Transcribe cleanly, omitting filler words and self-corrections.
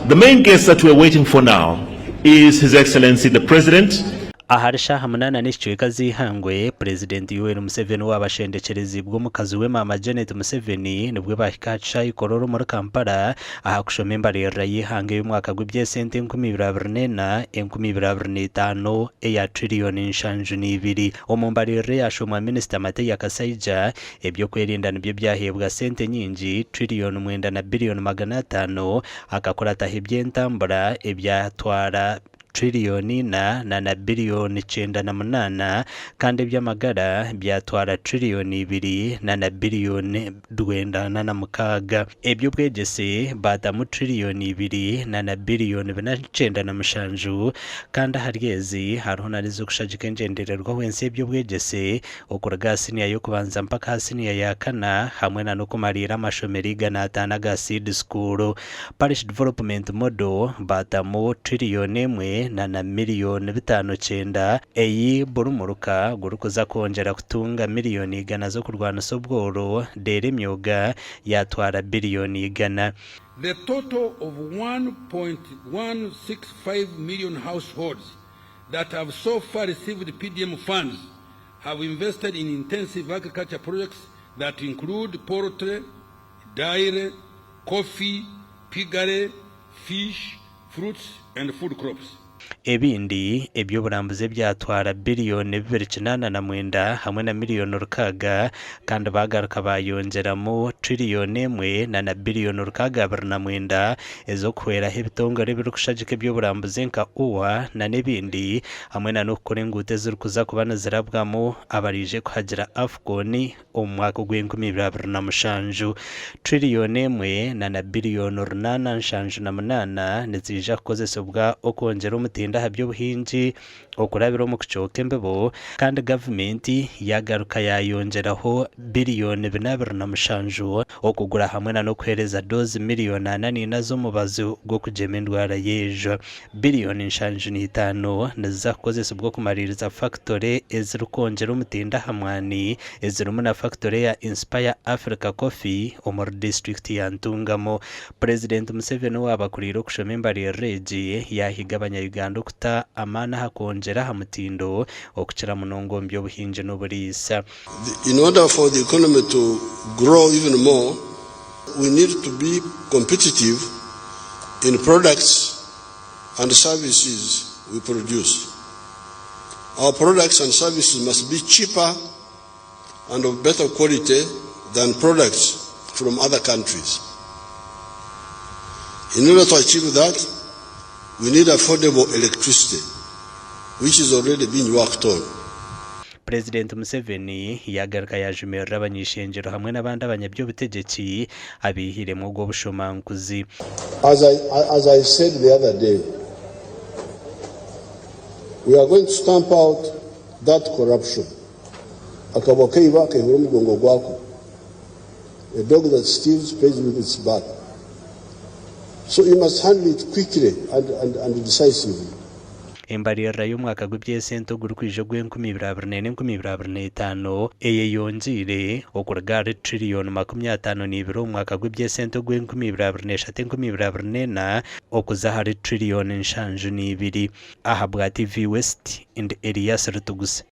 The main guest that we're waiting for now is His Excellency the President. Aharisha hamunana n'icweka zihangwe President Yoweri Museveni wabashendekerezi bwo mukazi we Mama Janet Museveni nibwo bahikacha ikororo muri Kampala ahakushoma imbarira yihange y'umwaka gw'ibyesente 2024 2025 eya trillion nshanju n'ibiri omumbarire yashomwa Minister Mateya Kasaija ebyo kwerinda nibyo byahebwa sente nyingi trillion 9 na billion 500 akakora tahibye ntambara ebyatwara trillioni na billion 98 kandi by'amagara byatwara trillioni 2 na billion 96 ebyo bwegese batamu trillioni 2 na billion 97 kandi harigezi hariho narizo kushajika enjendererwa wense ebyo bwegese okuraga siniya yo kubanza mpaka siniya ya kana hamwe na no kumarira amashomeriga natana ga seed school parish development model batamu trillioni 1 na miliyoni 509 eyi burumuruka gurukuza kongera kutunga miliyoni 100 zo kurwana sobworo dere myoga yatwara biliyoni 100. The total of 1.165 million households that have so far received PDM funds have invested in intensive agriculture projects that include poultry, dairy, coffee, piggery, fish, fruits and food crops. Ebindi ebyo burambuze byatwara biliyoni 289 hamwe na miliyoni 6 kandi bagaruka bayongeramo trillioni 1 na biliyoni 629 ezo kwera hebitongore birukushajike byo burambuze nka uwa na nebindi hamwe na no kurengute zirukuza kubana zirabwamo abarije kuhagira Afcon omwaka gw'2027 trillioni 1 na biliyoni 898 nizija kukozesobwa okongera umutinda habyo buhinji okurabira mu kucoke mbebo kandi government yagaruka yayongeraho biliyoni 207 okugura hamwe na no kwereza dozi miliyoni 8 nazo mubazo go kujema indwara yejo biliyoni 5 nizakozesa bwo kumaririza factory ezirukongera umutinda hamwani ezirumu na factory ya Inspire Africa Coffee omur district ya Ntungamo. President Museveni wabakurira kushoma imbari reji yahigabanya Uganda kuta amana hakongera hamutindo okukira munongo mbyo buhinje n'oburisa. In order for the economy to grow even more, we need to be competitive in products and services we produce. Our products and services must be cheaper and of better quality than products from other countries. In order to achieve that, we need affordable electricity, which is already being worked on. President Museveni yagaruka yajumerera abanyishengero hamwe n'abandi abanyabyo butegetsi abihire mu bwo bushomankuzi. As I said the other day, we are going to stamp out that corruption. Akabokeiba kehura mugongo gwako. A dog that steals pays with its back. So you must handle it quickly and decisively. Embarira y'umwaka gw'ibyesente gurukije gw'2024 eye yonjire okuragare trillion 52 umwaka gw'ibyesente gw'2024 okuzahari trillion nshanju n'ibiri. Aha bwa TV West and Elias Rutuguse.